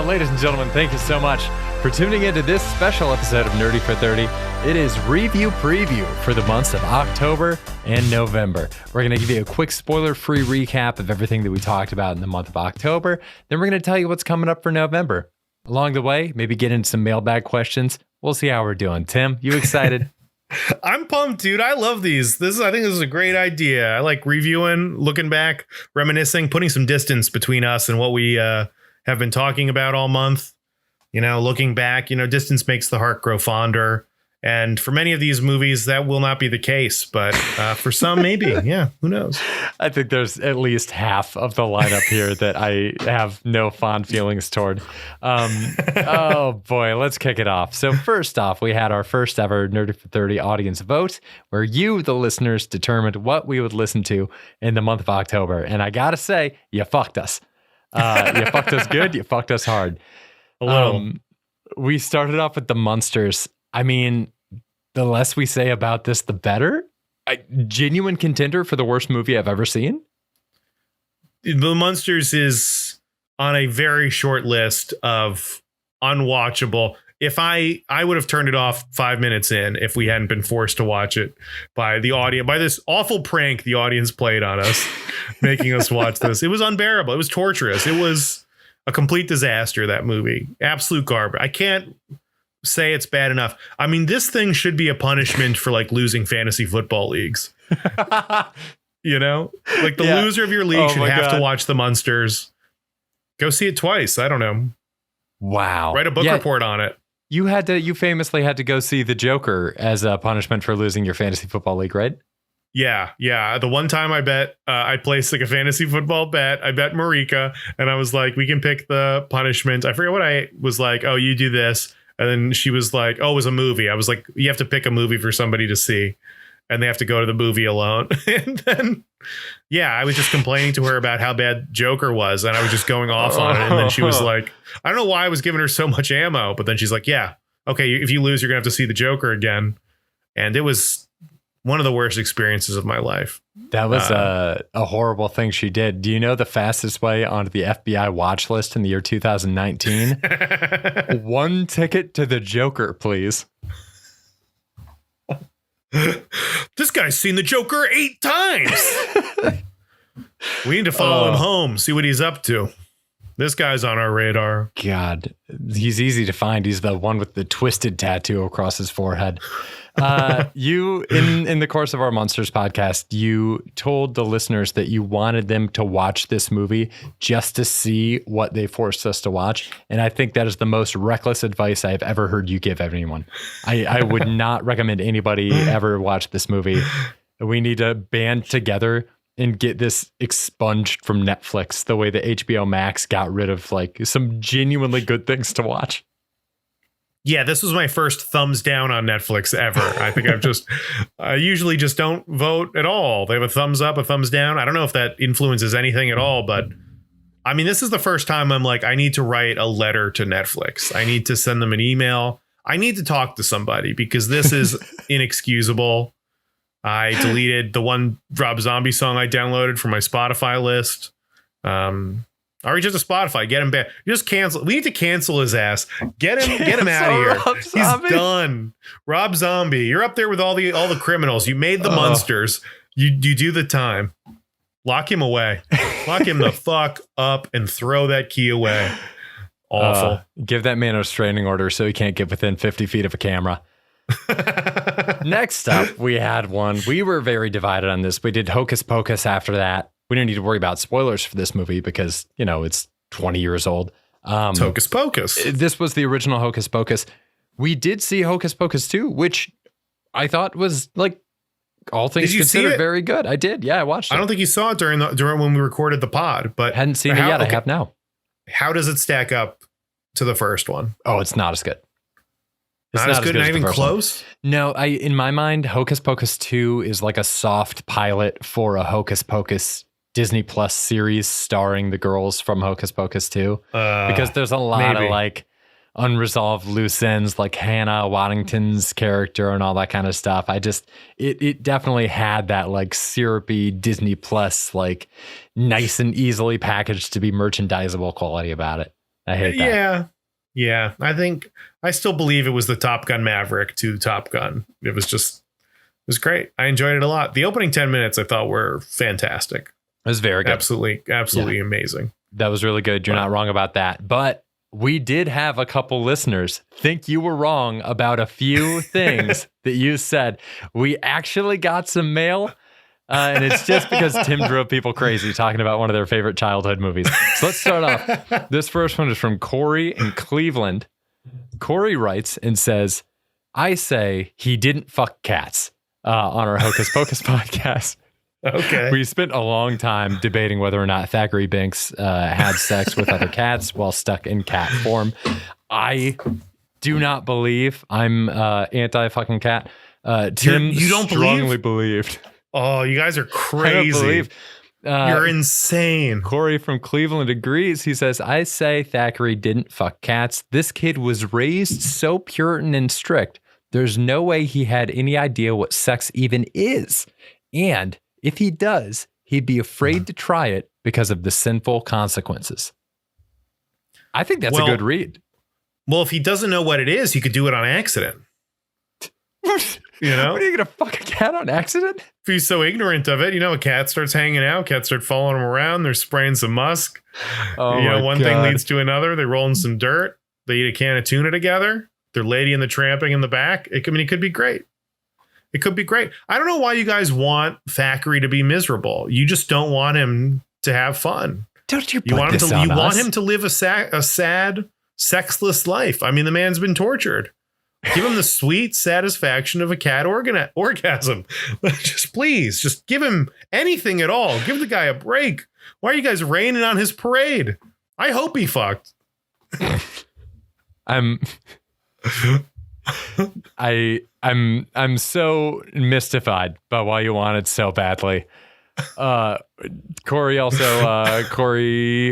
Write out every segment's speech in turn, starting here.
Ladies and gentlemen, thank you so much for tuning into this special episode of Nerdy for 30. It is review preview for the months of October and November. We're going to give you a quick spoiler-free recap of everything that we talked about in the month of October. Then we're going to tell you what's coming up for November. Along the way, maybe get into some mailbag questions. We'll see how we're doing. Tim, you excited? I'm pumped, dude. I love these. I think this is a great idea. I like reviewing, looking back, reminiscing, putting some distance between us and what we have been talking about all month. You know, looking back, distance makes the heart grow fonder. And for many of these movies, that will not be the case. But for some, maybe. Yeah, who knows? I think there's at least half of the lineup here that I have no fond feelings toward. Oh, boy, let's kick it off. So first off, we had our first ever Nerdy for 30 audience vote, where you, the listeners, determined what we would listen to in the month of October. And I got to say, you fucked us. You fucked us good. You fucked us hard. A little. We started off with The Munsters. I mean, the less we say about this, the better. Genuine contender for the worst movie I've ever seen. The Munsters is on a very short list of unwatchable. If I would have turned it off 5 minutes in if we hadn't been forced to watch it by the audience, by this awful prank the audience played on us, making us watch this. It was unbearable. It was torturous. It was a complete disaster, that movie. Absolute garbage. I can't say it's bad enough. I mean, this thing should be a punishment for like losing fantasy football leagues. Like the loser of your league should have to watch The Munsters. Go see it twice. I don't know. Wow. Write a book report on it. You famously had to go see The Joker as a punishment for losing your fantasy football league, right? Yeah. The one time I bet, I placed like a fantasy football bet. I bet Marika, and I was like, we can pick the punishment. I forget what I was like. Oh, you do this. And then she was like, oh, it was a movie. I was like, you have to pick a movie for somebody to see, and they have to go to the movie alone. And then, I was just complaining to her about how bad Joker was, and I was just going off on it. And then she was like, I don't know why I was giving her so much ammo, but then she's like, yeah, okay, if you lose, you're gonna have to see the Joker again. And it was one of the worst experiences of my life. That was a horrible thing she did. Do you know the fastest way onto the FBI watch list in the year 2019? One ticket to the Joker, please. This guy's seen the Joker 8 times. We need to follow him home, see what he's up to. This guy's on our radar. God, he's easy to find. He's the one with the twisted tattoo across his forehead. You, in the course of our Monsters podcast, you told the listeners that you wanted them to watch this movie just to see what they forced us to watch. And I think that is the most reckless advice I've ever heard you give anyone. I would not recommend anybody ever watch this movie. We need to band together and get this expunged from Netflix the way that HBO Max got rid of like some genuinely good things to watch. Yeah, this was my first thumbs down on Netflix ever. I think I usually just don't vote at all. They have a thumbs up, a thumbs down. I don't know if that influences anything at all, but I mean, this is the first time I'm like, I need to write a letter to Netflix. I need to send them an email. I need to talk to somebody because this is inexcusable. I deleted the one Rob Zombie song I downloaded from my Spotify list. Or reach out to Spotify, get him back. Just cancel. We need to cancel his ass. Get him out of here. He's done. Rob Zombie, you're up there with all the criminals. You made the Munsters. You do the time. Lock him away. Lock him the fuck up and throw that key away. Awful. Give that man a restraining order so he can't get within 50 feet of a camera. Next up, we had one. We were very divided on this. We did Hocus Pocus after that. We don't need to worry about spoilers for this movie because, it's 20 years old. It's Hocus Pocus. This was the original Hocus Pocus. We did see Hocus Pocus 2, which I thought was like all things considered very good. I did. Yeah, I watched it. I don't think you saw it during when we recorded the pod, but hadn't seen it yet. Okay. I have now. How does it stack up to the first one? Oh, it's not as good. It's not as good, not even close? No, in my mind, Hocus Pocus 2 is like a soft pilot for a Hocus Pocus Disney Plus series starring the girls from Hocus Pocus 2. Because there's a lot of like unresolved loose ends, like Hannah Waddington's character and all that kind of stuff. It definitely had that like syrupy Disney Plus, like nice and easily packaged to be merchandisable quality about it. I hate that. Yeah. I still believe it was the Top Gun Maverick to Top Gun. It was great. I enjoyed it a lot. The opening 10 minutes I thought were fantastic. It was very good. Absolutely amazing. That was really good. You're not wrong about that. But we did have a couple listeners think you were wrong about a few things that you said. We actually got some mail. And it's just because Tim drove people crazy talking about one of their favorite childhood movies. So let's start off. This first one is from Corey in Cleveland. Corey writes and says, I say he didn't fuck cats on our Hocus Pocus podcast. Okay. We spent a long time debating whether or not Thackeray Binks had sex with other cats while stuck in cat form. I do not believe I'm anti-fucking cat. Tim you don't strongly believed. Oh, you guys are crazy. I don't believe. You're insane. Corey from Cleveland agrees. He says, I say Thackeray didn't fuck cats. This kid was raised so Puritan and strict. There's no way he had any idea what sex even is. And if he does, he'd be afraid to try it because of the sinful consequences. I think that's a good read. Well, if he doesn't know what it is, he could do it on accident. You know? What, are you going to fuck a cat on accident? If he's so ignorant of it, a cat starts hanging out, cats start following him around, they're spraying some musk. Oh, one thing leads to another. They roll in some dirt. They eat a can of tuna together. Their Lady and the Tramping in the back. It could be great. It could be great. I don't know why you guys want Thackeray to be miserable. You just don't want him to have fun. Don't you? You want him to live a sad, sexless life. I mean, the man's been tortured. Give him the sweet satisfaction of a cat orgasm. Just give him anything at all. Give the guy a break. Why are you guys raining on his parade? I hope he fucked. I'm so mystified by why you wanted so badly. Corey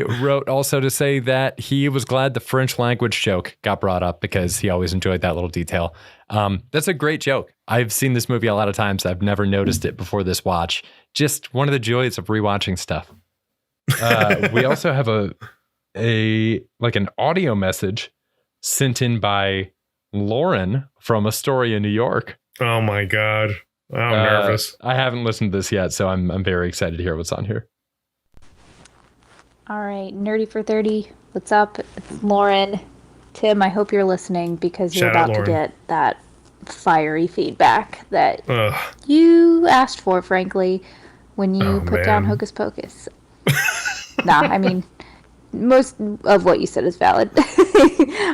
wrote also to say that he was glad the French language joke got brought up because he always enjoyed that little detail. That's a great joke. I've seen this movie a lot of times. I've never noticed it before this watch. Just one of the joys of rewatching stuff. We also have an audio message sent in by Lauren from Astoria, New York. Oh my God. I'm nervous. I haven't listened to this yet, so I'm very excited to hear what's on here. All right, Nerdy for 30. What's up? It's Lauren. Tim, I hope you're listening because you're about to get that fiery feedback that you asked for, frankly, when you put down Hocus Pocus. I mean, most of what you said is valid.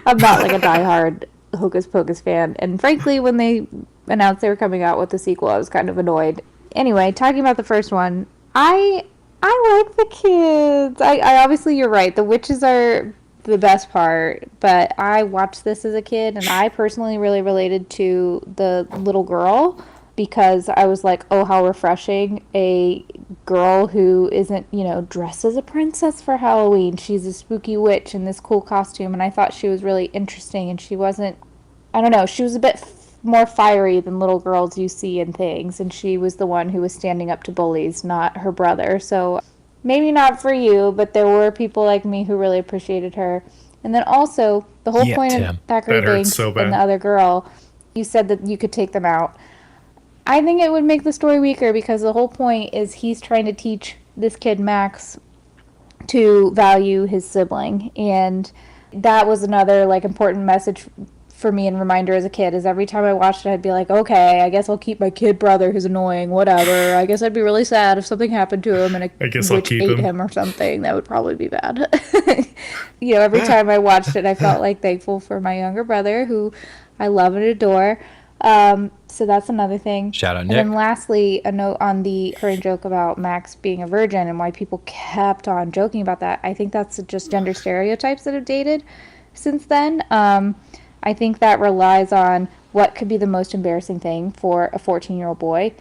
I'm not like a diehard Hocus Pocus fan, and frankly, when they announced they were coming out with the sequel, I was kind of annoyed. Anyway, talking about the first one, I like the kids. I obviously, you're right, the witches are the best part, but I watched this as a kid, and I personally really related to the little girl because I was like, oh, how refreshing, a girl who isn't, dressed as a princess for Halloween. She's a spooky witch in this cool costume, and I thought she was really interesting, and she wasn't, I don't know, she was a bit more fiery than little girls you see in things, and she was the one who was standing up to bullies, not her brother. So maybe not for you, but there were people like me who really appreciated her. And then also the whole point of Thackeray Binks and the other girl, you said that you could take them out. I think it would make the story weaker because the whole point is he's trying to teach this kid Max to value his sibling, and that was another important message for me and reminder as a kid. Is every time I watched it, I'd be like, okay, I guess I'll keep my kid brother who's annoying, whatever. I guess I'd be really sad if something happened to him and a witch ate him or something. That would probably be bad. Every time I watched it, I felt thankful for my younger brother who I love and adore. So that's another thing. Shout out, Nick. And then lastly, a note on the current joke about Max being a virgin and why people kept on joking about that. I think that's just gender stereotypes that have dated since then. I think that relies on what could be the most embarrassing thing for a 14-year-old boy,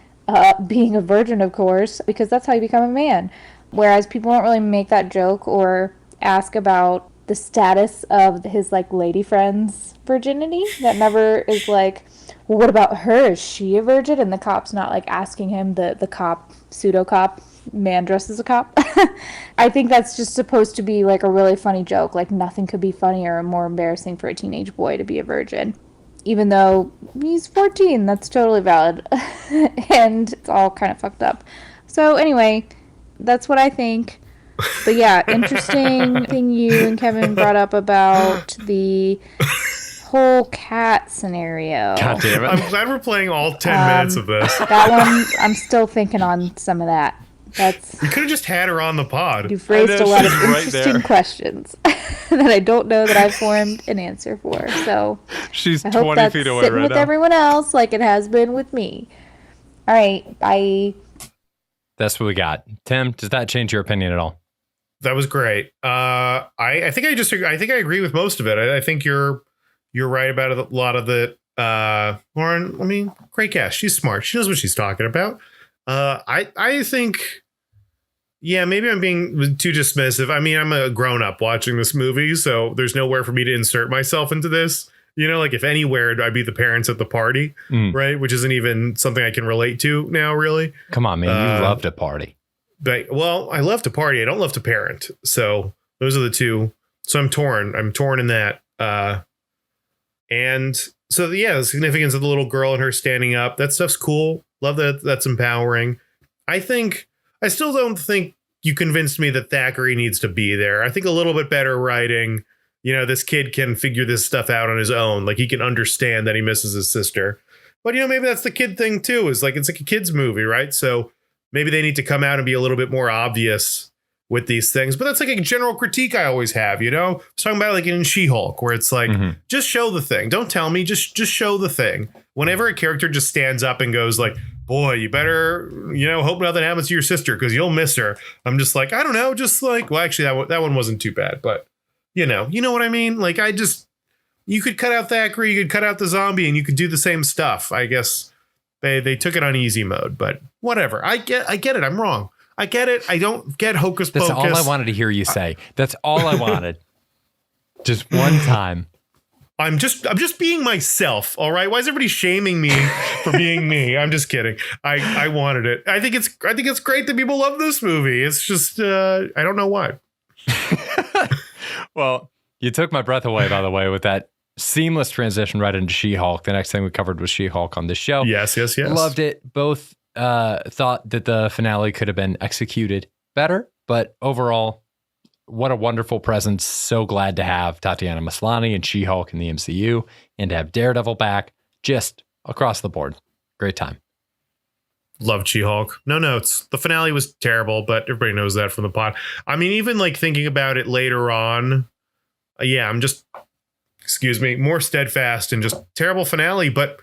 being a virgin, of course, because that's how you become a man. Whereas people don't really make that joke or ask about the status of his lady friend's virginity. That never is well, what about her? Is she a virgin? And the cop's not asking him, the cop, pseudo cop, man dressed as a cop. I think that's just supposed to be like a really funny joke. Like nothing could be funnier or more embarrassing for a teenage boy to be a virgin. Even though he's 14, that's totally valid. And it's all kind of fucked up. So anyway, that's what I think. But yeah, interesting thing you and Kevin brought up about the whole cat scenario. God damn it. I'm glad we're playing all 10 minutes of this. That one, I'm still thinking on some of that. You could have just had her on the pod. You've raised a lot of interesting questions that I don't know that I've formed an answer for. So she's I hope 20 that's feet away sitting right with now. everyone else like it has been with me. All right, bye. That's what we got. Tim, does that change your opinion at all? That was great. I think I agree with most of it. I think you're right about a lot of the Lauren. I mean, great cast. She's smart. She knows what she's talking about. I think, yeah, maybe I'm being too dismissive. I mean, I'm a grown up watching this movie, so there's nowhere for me to insert myself into this. You know, like if anywhere, I'd be the parents at the party, right? Which isn't even something I can relate to now, really. Come on, man. You love to party. But, well, I love to party. I don't love to parent. So those are the two. So I'm torn. I'm torn in that. And so, yeah, the significance of the little girl and her standing up, that stuff's cool. Love that. That's empowering. I still don't think you convinced me that Thackeray needs to be there. I think a little bit better writing. You know, this kid can figure this stuff out on his own. Like he can understand that he misses his sister. But, you know, maybe that's the kid thing, too, is like it's like a kid's movie, right? So maybe they need to come out and be a little bit more obvious with these things. But that's like a general critique I always have, you know? I was talking about like in She-Hulk, where it's like, just show the thing. Don't tell me, just show the thing. Whenever a character just stands up and goes like, boy, you better, you know, hope nothing happens to your sister because you'll miss her. I'm just like, I don't know, just like, well, actually, that one wasn't too bad. But, you know what I mean? Like, you could cut out Thackeray, you could cut out the zombie, and you could do the same stuff. I guess they took it on easy mode, but whatever. I get it. I'm wrong. I get it. I don't get hocus pocus. That's all I wanted to hear you say. That's all I wanted. Just one time. I'm just being myself. All right. Why is everybody shaming me for being me? I'm just kidding. I wanted it. I think it's great that people love this movie. It's just I don't know why. Well, you took my breath away, by the way, with that seamless transition right into She-Hulk. The next thing we covered was She-Hulk on the show. Yes. Loved it. Both thought that the finale could have been executed better, but overall, what a wonderful presence. So glad to have Tatiana Maslany and She-Hulk in the MCU and to have Daredevil back just across the board. Great time. Loved She-Hulk. No notes. The finale was terrible, but everybody knows that from the pod. I mean, even like thinking about it later on, I'm just, more steadfast and just terrible finale, but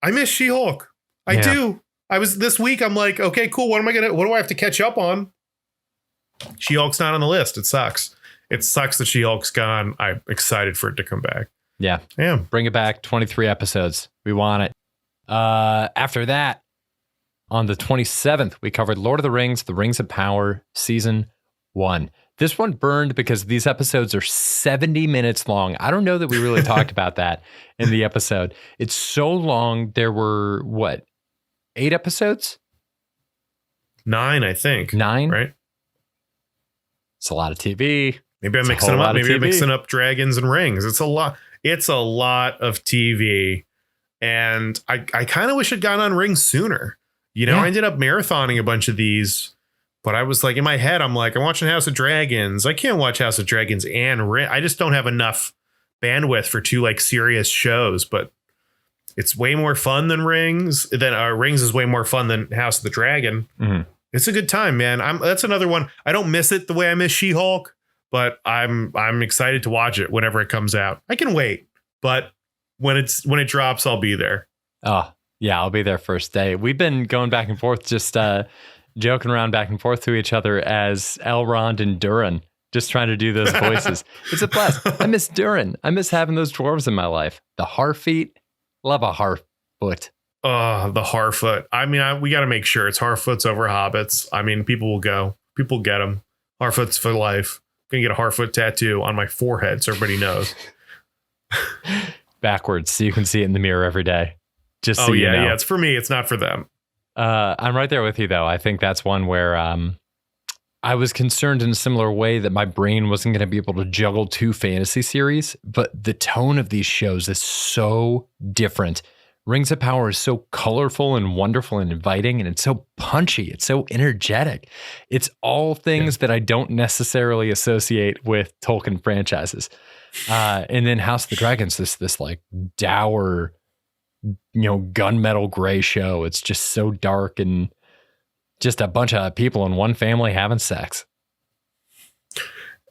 I miss She-Hulk. I do. This week, I'm like, okay, cool. What do I have to catch up on? She-Hulk's not on the list. It sucks. It sucks that She-Hulk's gone. I'm excited for it to come back. Yeah. Bring it back. 23 episodes. We want it. After that, on the 27th, we covered Lord of the Rings, The Rings of Power, Season 1. This one burned because these episodes are 70 minutes long. I don't know that we really talked about that in the episode. It's so long. There were, 8 episodes? 9, I think. 9? Right? It's a lot of TV. Maybe I'm mixing them up. Maybe I'm mixing up dragons and rings. It's a lot. It's a lot of TV. And I kind of wish I'd gotten on Rings sooner. You know, I ended up marathoning a bunch of these, but I was like, in my head, I'm like, I'm watching House of Dragons. I can't watch House of Dragons and I just don't have enough bandwidth for 2 like serious shows, but it's way more fun than Rings. Rings is way more fun than House of the Dragon. Mm-hmm. It's a good time, man. That's another one. I don't miss it the way I miss She-Hulk, but I'm excited to watch it whenever it comes out. I can wait, but when it drops, I'll be there. Oh, yeah, I'll be there first day. We've been going back and forth, just joking around back and forth to each other as Elrond and Durin, just trying to do those voices. It's a blast. I miss Durin. I miss having those dwarves in my life. The Harfeet. Love a Harfoot. The Harfoot. I mean, we got to make sure it's Harfoots over Hobbits. I mean, people will go. People get them. Harfoots for life. I'm going to get a Harfoot tattoo on my forehead so everybody knows. Backwards so you can see it in the mirror every day. Just so you know. Yeah, it's for me. It's not for them. I'm right there with you, though. I think that's one where I was concerned in a similar way that my brain wasn't going to be able to juggle 2 fantasy series, but the tone of these shows is so different. Rings of Power is so colorful and wonderful and inviting, and it's so punchy. It's so energetic. It's all things that I don't necessarily associate with Tolkien franchises. And then House of the Dragons, this like dour, gunmetal gray show. It's just so dark and just a bunch of people in one family having sex.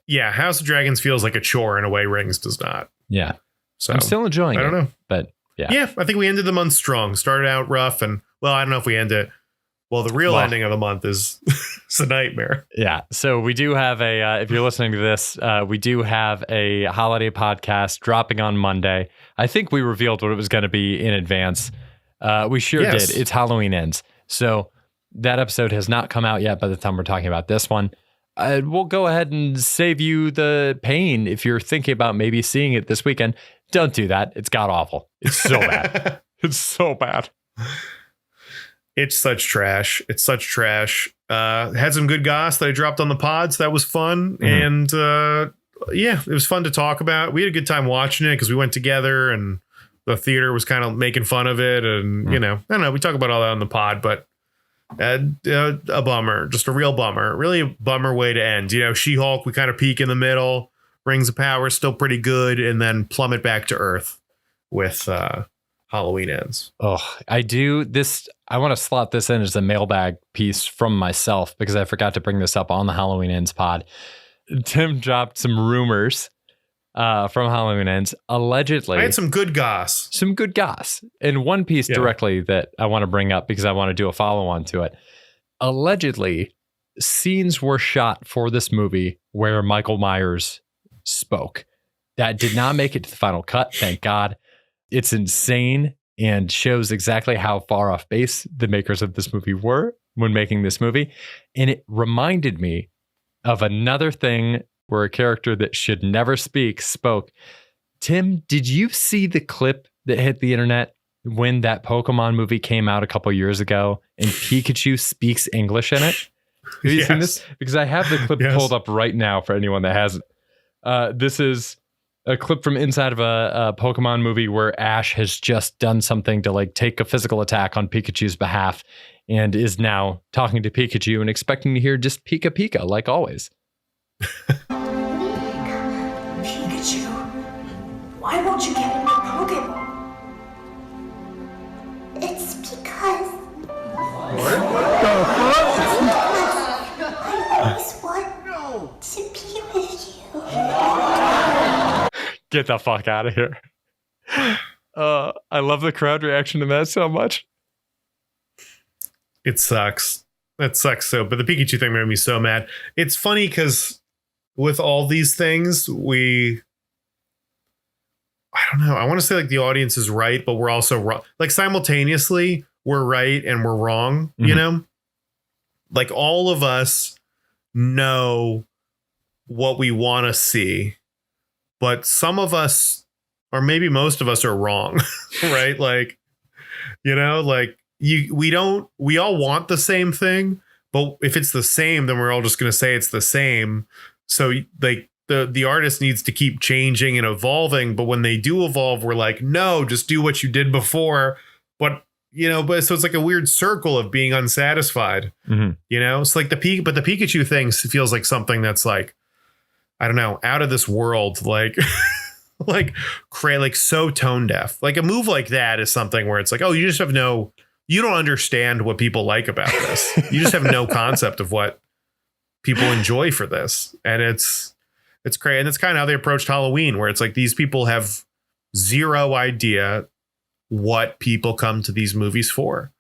Yeah, House of Dragons feels like a chore in a way Rings does not. Yeah. So I'm still enjoying it. I don't know. But yeah. Yeah, I think we ended the month strong. Started out rough and, well, I don't know if we ended. Well, the real ending of the month is it's a nightmare. Yeah. So we do have if you're listening to this, we do have a holiday podcast dropping on Monday. I think we revealed what it was going to be in advance. We sure did. It's Halloween Ends. So that episode has not come out yet by the time we're talking about this one. We'll go ahead and save you the pain if you're thinking about maybe seeing it this weekend. Don't do that. It's god awful. It's so bad. It's so bad. It's such trash. It's such trash. Had some good goss that I dropped on the pods. That was fun. And it was fun to talk about. We had a good time watching it because we went together and the theater was kind of making fun of it. And, I don't know. We talk about all that on the pod, but a bummer, just a real bummer, really a bummer way to end. She-Hulk, we kind of peak in the middle. Rings of Power, still pretty good, and then plummet back to earth with Halloween Ends. Oh, I do this. I want to slot this in as a mailbag piece from myself because I forgot to bring this up on the Halloween Ends pod. Tim dropped some rumors from Halloween Ends. Allegedly, I had some good goss. And one piece directly that I want to bring up because I want to do a follow-on to it. Allegedly, scenes were shot for this movie where Michael Myers spoke. That did not make it to the final cut, thank God. It's insane and shows exactly how far off base the makers of this movie were when making this movie. And it reminded me of another thing where a character that should never speak spoke. Tim, did you see the clip that hit the internet when that Pokemon movie came out a couple years ago and Pikachu speaks English in it? Have you seen this? Because I have the clip pulled up right now for anyone that hasn't. This is a clip from inside of a Pokemon movie where Ash has just done something to like take a physical attack on Pikachu's behalf and is now talking to Pikachu and expecting to hear just Pika Pika like always. Pikachu, why won't you get in my Pokeball? It's because... What the fuck? I always want to be with you. Get the fuck out of here. I love the crowd reaction to that so much. It sucks. That sucks so, but the Pikachu thing made me so mad. It's funny because with all these things, I don't know. I want to say like the audience is right, but we're also wrong. Like simultaneously, we're right and we're wrong, you know? Like all of us know what we want to see, but some of us, or maybe most of us are wrong, right? Like, like we all want the same thing, but if it's the same, then we're all just going to say it's the same. So like the artist needs to keep changing and evolving. But when they do evolve, we're like, no, just do what you did before. But so it's like a weird circle of being unsatisfied, it's like the Pikachu thing feels like something that's like, I don't know, out of this world, like, like so tone deaf. Like a move like that is something where it's like, oh, you don't understand what people like about this. You just have no concept of what people enjoy for this. And it's crazy. And it's kind of how they approached Halloween, where it's like these people have zero idea what people come to these movies for.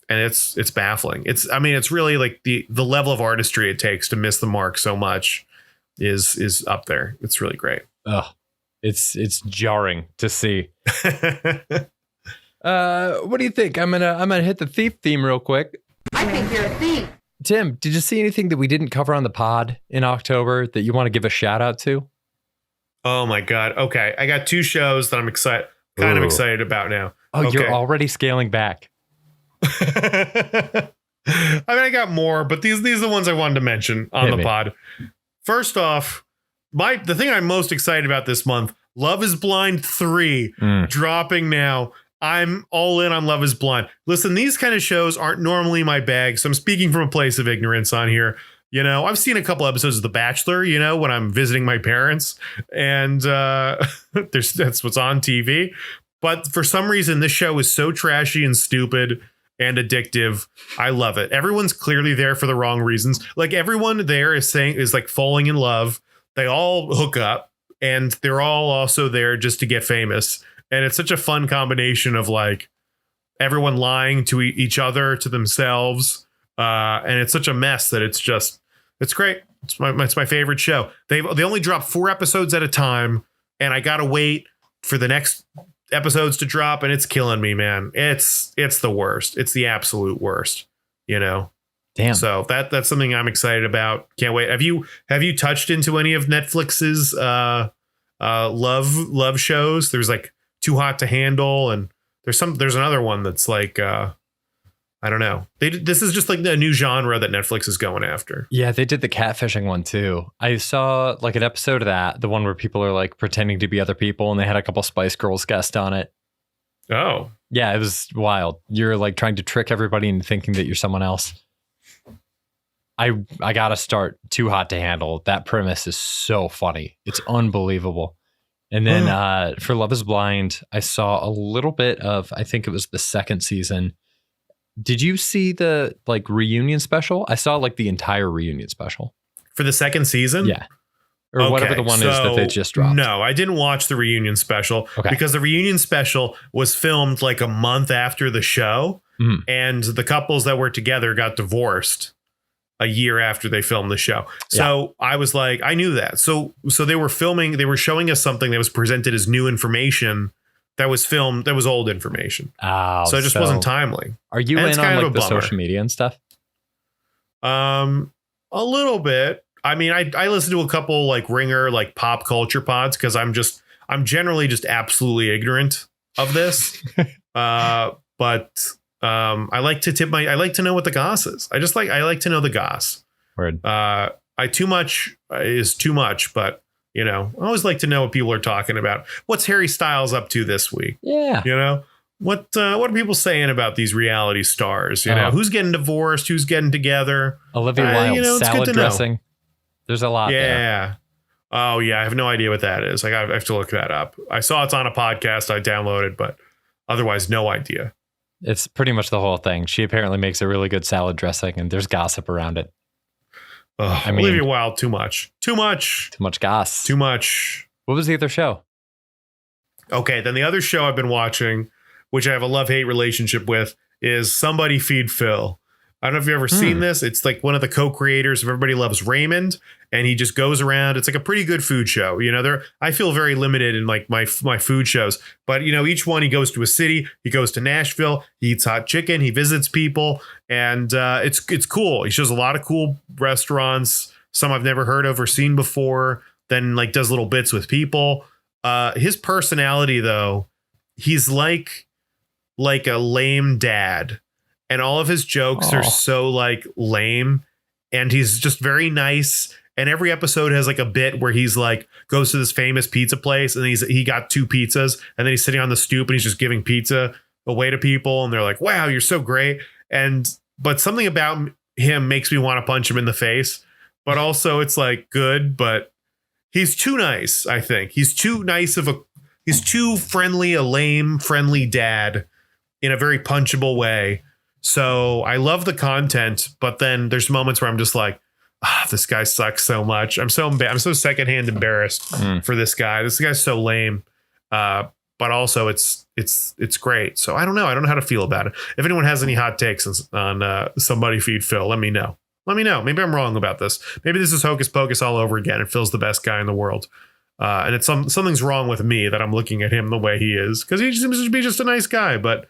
And it's baffling. It's really like the level of artistry it takes to miss the mark so much is up there. It's really great. Oh, it's jarring to see. What do you think? I'm gonna hit the thief theme real quick. I think you're a thief. Tim, did you see anything that we didn't cover on the pod in October that you want to give a shout out to? Oh my God. Okay. I got 2 shows that I'm excited about now. Oh, okay. You're already scaling back. I mean, I got more, but these are the ones I wanted to mention on the pod. First off, the thing I'm most excited about this month, Love is Blind 3 dropping now. I'm all in on Love is Blind. Listen, these kind of shows aren't normally my bag, so I'm speaking from a place of ignorance on here. You know, I've seen a couple episodes of The Bachelor, you know, when I'm visiting my parents, and that's what's on TV. But for some reason, this show is so trashy and stupid and addictive. I love it. Everyone's clearly there for the wrong reasons. Like, everyone there is like falling in love. They all hook up, and they're all also there just to get famous. And it's such a fun combination of like everyone lying to each other, to themselves. And it's such a mess that it's great. It's my favorite show. They only drop 4 episodes at a time, and I got to wait for the next episodes to drop, and it's killing me, man. It's the worst. It's the absolute worst, you know? Damn. So that's something I'm excited about. Can't wait. Have you touched into any of Netflix's love shows? There's like Too Hot to Handle, and there's another one that's like I don't know. This is just like the new genre that Netflix is going after. Yeah, they did the catfishing one too. I saw like an episode of that, the one where people are like pretending to be other people, and they had a couple Spice Girls guests on it. Oh. Yeah, it was wild. You're like trying to trick everybody into thinking that you're someone else. I gotta start Too Hot to Handle. That premise is so funny. It's unbelievable. And then for Love is Blind, I saw a little bit of, I think it was the second season. Did you see the like reunion special? I saw like the entire reunion special. For the second season? Yeah. Or whatever the one is that they just dropped. No, I didn't watch the reunion special because the reunion special was filmed like a month after the show. And the couples that were together got divorced a year after they filmed the show. So I was like, I knew that. So they were showing us something that was presented as new information that was filmed, that was old information. Oh, so it just wasn't timely. Are you in on like the social media and stuff? A little bit. I mean, I listen to a couple like Ringer, like pop culture pods, because I'm generally just absolutely ignorant of this. But I like to know what the goss is. I like to know the goss. Word. Too much is too much, but you know, I always like to know what people are talking about. What's Harry Styles up to this week? Yeah. You know, what are people saying about these reality stars? You know, who's getting divorced? Who's getting together? Olivia Wilde, salad dressing. There's a lot there. Oh, yeah. I have no idea what that is. I have to look that up. I saw it's on a podcast I downloaded, but otherwise, no idea. It's pretty much the whole thing. She apparently makes a really good salad dressing, and there's gossip around it. I mean, Olivia Wilde, too much goss. Too much. What was the other show? Okay, then the other show I've been watching, which I have a love-hate relationship with, is Somebody Feed Phil. I don't know if you've ever seen this. It's like one of the co-creators of Everybody Loves Raymond, and he just goes around. It's like a pretty good food show. You know, I feel very limited in like my food shows, but you know, each one he goes to a city, he goes to Nashville, he eats hot chicken, he visits people, and it's cool. He shows a lot of cool restaurants, some I've never heard of or seen before. Then like does little bits with people. His personality though, he's like a lame dad. And all of his jokes are so like lame, and he's just very nice. And every episode has like a bit where he's like goes to this famous pizza place, and he got 2 pizzas, and then he's sitting on the stoop and he's just giving pizza away to people, and they're like, "Wow, you're so great." But something about him makes me want to punch him in the face. But also it's like good, but he's too nice. I think he's too nice he's too friendly, a lame, friendly dad in a very punchable way. So I love the content, but then there's moments where I'm just like, this guy sucks so much. I'm so secondhand embarrassed for this guy. This guy's so lame. But also it's great. So I don't know. I don't know how to feel about it. If anyone has any hot takes on Somebody Feed Phil, let me know. Maybe I'm wrong about this. Maybe this is hocus pocus all over again. And Phil's the best guy in the world. And it's something's wrong with me that I'm looking at him the way he is, because he seems to be just a nice guy. But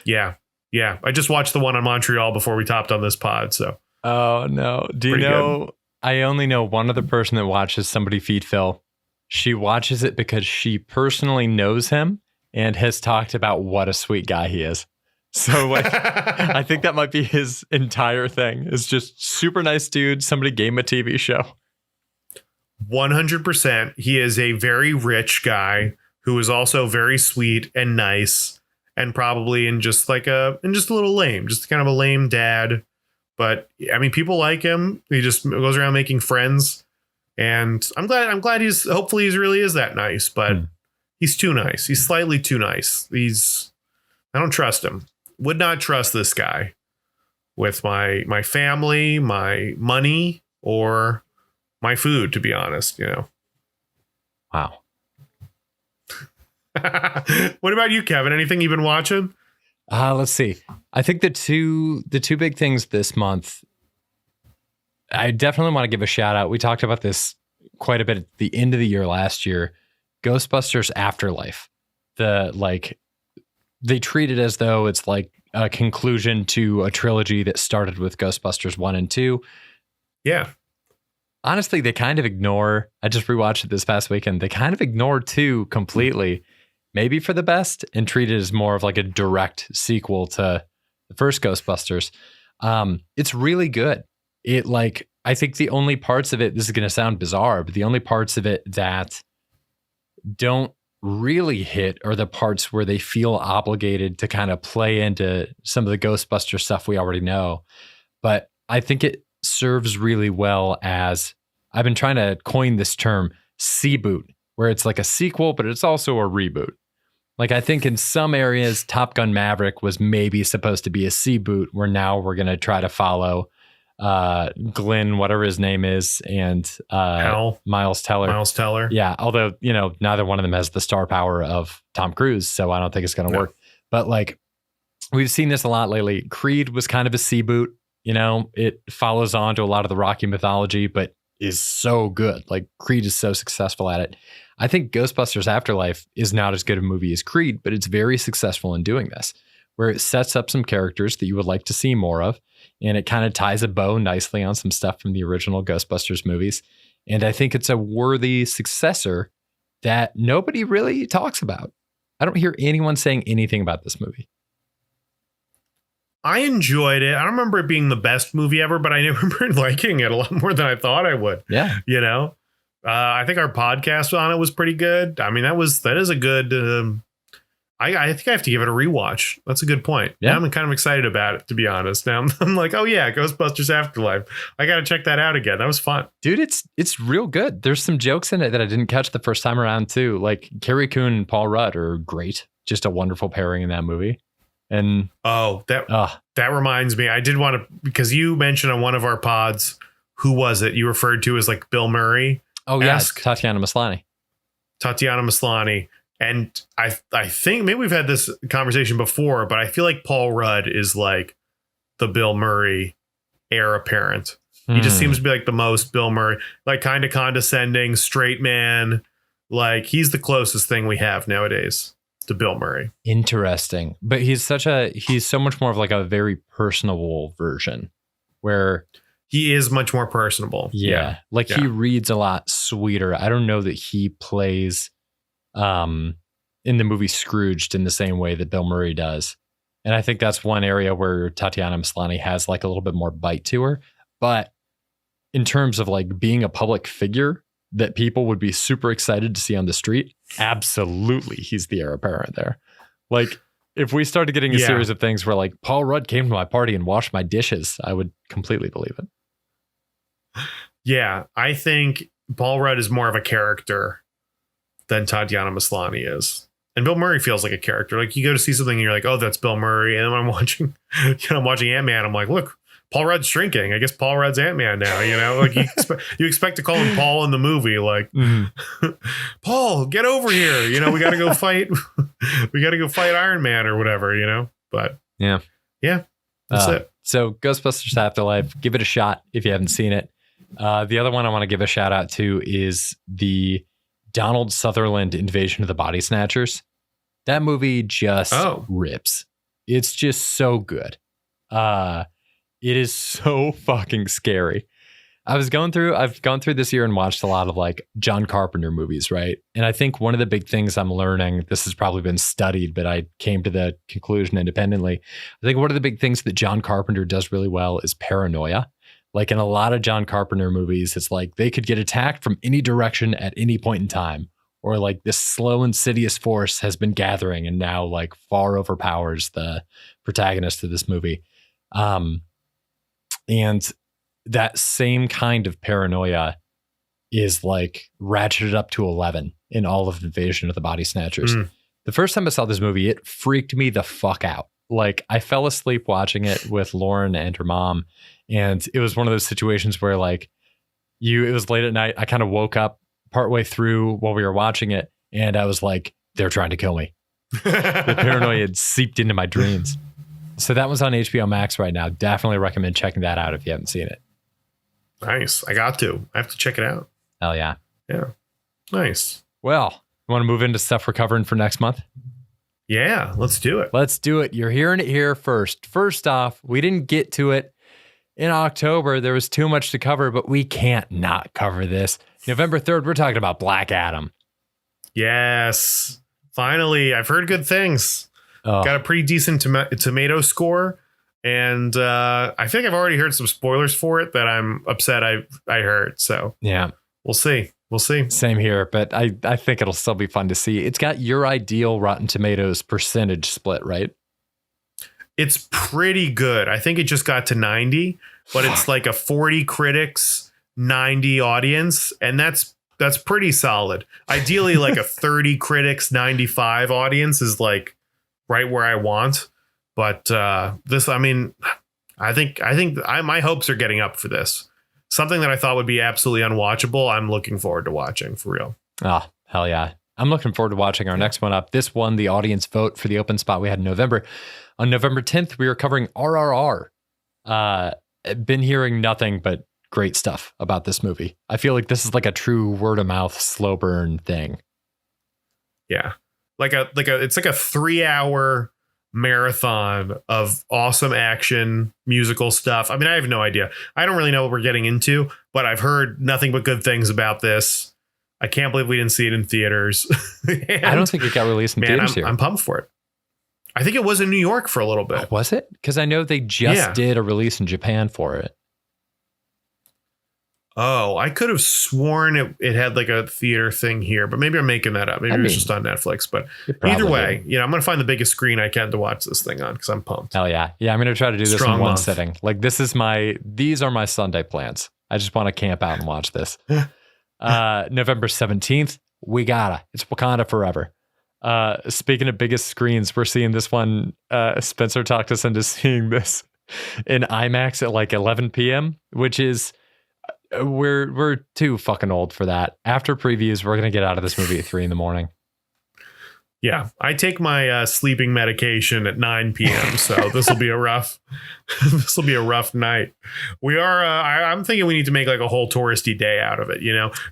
yeah, I just watched the one on Montreal before we topped on this pod. So, oh no, do you know? Good. I only know one other person that watches Somebody Feed Phil. She watches it because she personally knows him and has talked about what a sweet guy he is. So like, I think that might be his entire thing. It's just super nice dude. Somebody gave him a TV show. 100%. He is a very rich guy who is also very sweet and nice, and probably in just a little lame, just kind of a lame dad. But I mean, people like him. He just goes around making friends, and I'm glad hopefully he really is that nice, but he's too nice. He's slightly too nice. I don't trust him. Would not trust this guy with my family, my money, or my food, to be honest, Wow. What about you, Kevin? Anything you've been watching? Let's see. I think the two big things this month, I definitely want to give a shout out. We talked about this quite a bit at the end of the year last year. Ghostbusters Afterlife. They treat it as though it's like a conclusion to a trilogy that started with Ghostbusters 1 and 2. Yeah. Honestly, they kind of ignore, I just rewatched it this past weekend. They kind of ignore 2 completely, maybe for the best, and treat it as more of like a direct sequel to the first Ghostbusters. It's really good. I think the only parts of it, this is going to sound bizarre, but the only parts of it that don't really hit are the parts where they feel obligated to kind of play into some of the Ghostbuster stuff we already know. But I think it serves really well as, I've been trying to coin this term, seaboot, where it's like a sequel, but it's also a reboot. Like, I think in some areas, Top Gun Maverick was maybe supposed to be a seaboot, where now we're going to try to follow Glenn, whatever his name is, and Miles Teller. Yeah, although, neither one of them has the star power of Tom Cruise, so I don't think it's going to work. But like, we've seen this a lot lately. Creed was kind of a seaboot. It follows on to a lot of the Rocky mythology, but is so good. Like, Creed is so successful at it. I think Ghostbusters Afterlife is not as good a movie as Creed, but it's very successful in doing this, where it sets up some characters that you would like to see more of. And it kind of ties a bow nicely on some stuff from the original Ghostbusters movies. And I think it's a worthy successor that nobody really talks about. I don't hear anyone saying anything about this movie. I enjoyed it. I don't remember it being the best movie ever, but I remember liking it a lot more than I thought I would. Yeah. I think our podcast on it was pretty good. I mean, that is a good, I think I have to give it a rewatch. That's a good point. Yeah. I'm kind of excited about it, to be honest. Now I'm like, oh yeah, Ghostbusters Afterlife. I got to check that out again. That was fun. Dude, it's real good. There's some jokes in it that I didn't catch the first time around too. Like, Carrie Coon and Paul Rudd are great. Just a wonderful pairing in that movie. And that reminds me, I did want to, because you mentioned on one of our pods, who was it you referred to as like Bill Murray? Oh yeah, Tatiana Maslany. And I think maybe we've had this conversation before, but I feel like Paul Rudd is like the Bill Murray heir apparent. He just seems to be like the most Bill Murray, like kind of condescending, straight man. Like, he's the closest thing we have nowadays to Bill Murray. Interesting. But he's so much more of like a very personable version, where he is much more personable. Yeah. He reads a lot sweeter. I don't know that he plays in the movie Scrooged in the same way that Bill Murray does. And I think that's one area where Tatiana Maslany has like a little bit more bite to her. But in terms of like being a public figure that people would be super excited to see on the street, absolutely, he's the heir apparent there. Like, if we started getting a series of things where like Paul Rudd came to my party and washed my dishes, I would completely believe it. Yeah, I think Paul Rudd is more of a character than Tatiana Maslany is. And Bill Murray feels like a character. Like, you go to see something and you're like, oh, that's Bill Murray. And then when I'm watching, Ant-Man, I'm like, look, Paul Rudd's shrinking. I guess Paul Rudd's Ant-Man now, like you expect to call him Paul in the movie. Like, Paul, get over here. We got to go fight. We got to go fight Iron Man or whatever, but yeah, that's it. So Ghostbusters Afterlife, give it a shot if you haven't seen it. The other one I want to give a shout out to is the Donald Sutherland Invasion of the Body Snatchers. That movie just rips. It's just so good. It is so fucking scary. I've gone through this year and watched a lot of like John Carpenter movies, right? And I think one of the big things I'm learning, this has probably been studied, but I came to the conclusion independently. I think one of the big things that John Carpenter does really well is paranoia. Like in a lot of John Carpenter movies, it's like they could get attacked from any direction at any point in time. Or like this slow, insidious force has been gathering and now like far overpowers the protagonist of this movie. And that same kind of paranoia is like ratcheted up to 11 in all of Invasion of the Body Snatchers. The first time I saw this movie, it freaked me the fuck out. Like I fell asleep watching it with Lauren and her mom. And it was one of those situations where like it was late at night. I kind of woke up partway through while we were watching it. And I was like, they're trying to kill me. The paranoia had seeped into my dreams. So that was on HBO Max right now. Definitely recommend checking that out if you haven't seen it. Nice. I got to. I have to check it out. Hell yeah. Yeah. Nice. Well, you want to move into stuff we're covering for next month? Yeah, let's do it. Let's do it. You're hearing it here first. First off, we didn't get to it in October. There was too much to cover, but we can't not cover this. November 3rd, we're talking about Black Adam. Yes. Finally, I've heard good things. Oh. Got a pretty decent tomato score. And I think I've already heard some spoilers for it that I'm upset I heard. So yeah, we'll see. We'll see. Same here, but I think it'll still be fun to see. It's got your ideal Rotten Tomatoes percentage split, right? It's pretty good. I think it just got to 90, but it's like a 40 critics, 90 audience. And that's pretty solid. Ideally, like a 30 critics, 95 audience is like right where I want. But this, I mean, I think my hopes are getting up for this. Something that I thought would be absolutely unwatchable. I'm looking forward to watching for real. Oh, hell yeah. I'm looking forward to watching our next one up. This one, the audience vote for the open spot we had in November. On November 10th, we were covering RRR. Been hearing nothing but great stuff about this movie. I feel like this is like a true word of mouth, slow burn thing. Yeah. It's like a 3-hour marathon of awesome action musical stuff. I mean, I have no idea. I don't really know what we're getting into, but I've heard nothing but good things about this. I can't believe we didn't see it in theaters. I don't think it got released in theaters here. I'm pumped for it. I think it was in New York for a little bit. Oh, was it? Because I know they just did a release in Japan for it. Oh, I could have sworn it had like a theater thing here, but maybe I'm making that up. Maybe it was just on Netflix. But either way, I'm going to find the biggest screen I can to watch this thing on because I'm pumped. Hell yeah. Yeah, I'm going to try to do this in one sitting. Like these are my Sunday plans. I just want to camp out and watch this. November 17th, it's Wakanda Forever. Speaking of biggest screens, we're seeing this one. Spencer talked us into seeing this in IMAX at like 11 p.m., which is... We're too fucking old for that. After previews, we're gonna get out of this movie at 3 a.m. Yeah, I take my sleeping medication at 9 p.m. So this will be a rough night. We are. I'm thinking we need to make like a whole touristy day out of it.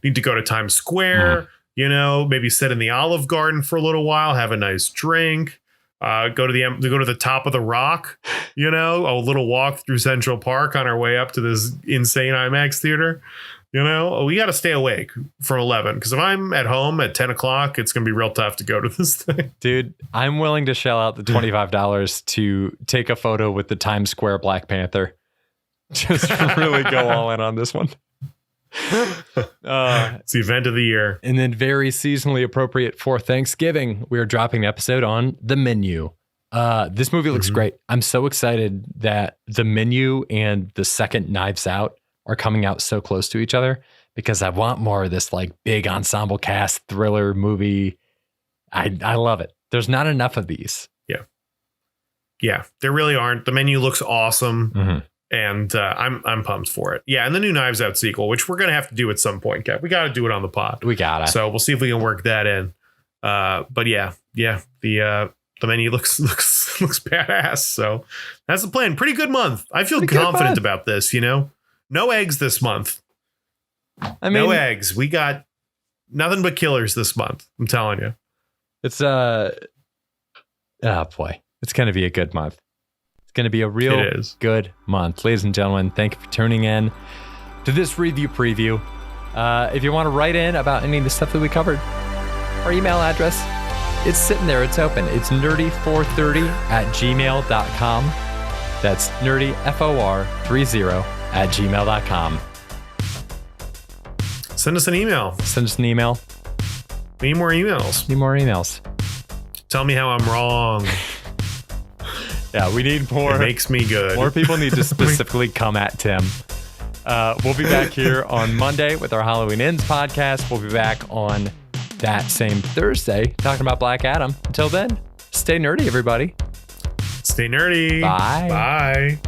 Need to go to Times Square. Maybe sit in the Olive Garden for a little while, have a nice drink. Go to the top of the Rock, a little walk through Central Park on our way up to this insane IMAX theater. We got to stay awake from 11 because if I'm at home at 10 o'clock, it's going to be real tough to go to this thing. Dude, I'm willing to shell out the $25 to take a photo with the Times Square Black Panther. Just really go all in on this one. It's the event of the year. And then very seasonally appropriate for Thanksgiving, we are dropping an episode on The Menu. This movie looks great. I'm so excited that The Menu and the second Knives Out are coming out so close to each other because I want more of this like big ensemble cast thriller movie. I love it. There's not enough of these. Yeah, there really aren't. The Menu looks awesome. And I'm pumped for it. Yeah, and the new Knives Out sequel, which we're gonna have to do at some point, Kev. We got to do it on the pod. We gotta. So we'll see if we can work that in. But yeah, the Menu looks badass. So that's the plan. Pretty good month. I feel confident about this. No eggs this month. I mean, no eggs. We got nothing but killers this month. I'm telling you. It's oh boy, it's gonna be a good month. Going to be a real good month. Ladies and gentlemen, thank you for tuning in to this review preview. If you want to write in about any of the stuff that we covered, our email address, it's sitting there. It's open. It's nerdy430@gmail.com. That's nerdyfor30@gmail.com. Send us an email. Send us an email. We need more emails. Need more emails. Tell me how I'm wrong. Yeah, we need more. It makes me good. More people need to specifically come at Tim. We'll be back here on Monday with our Halloween Ends podcast. We'll be back on that same Thursday talking about Black Adam. Until then, stay nerdy, everybody. Stay nerdy. Bye. Bye.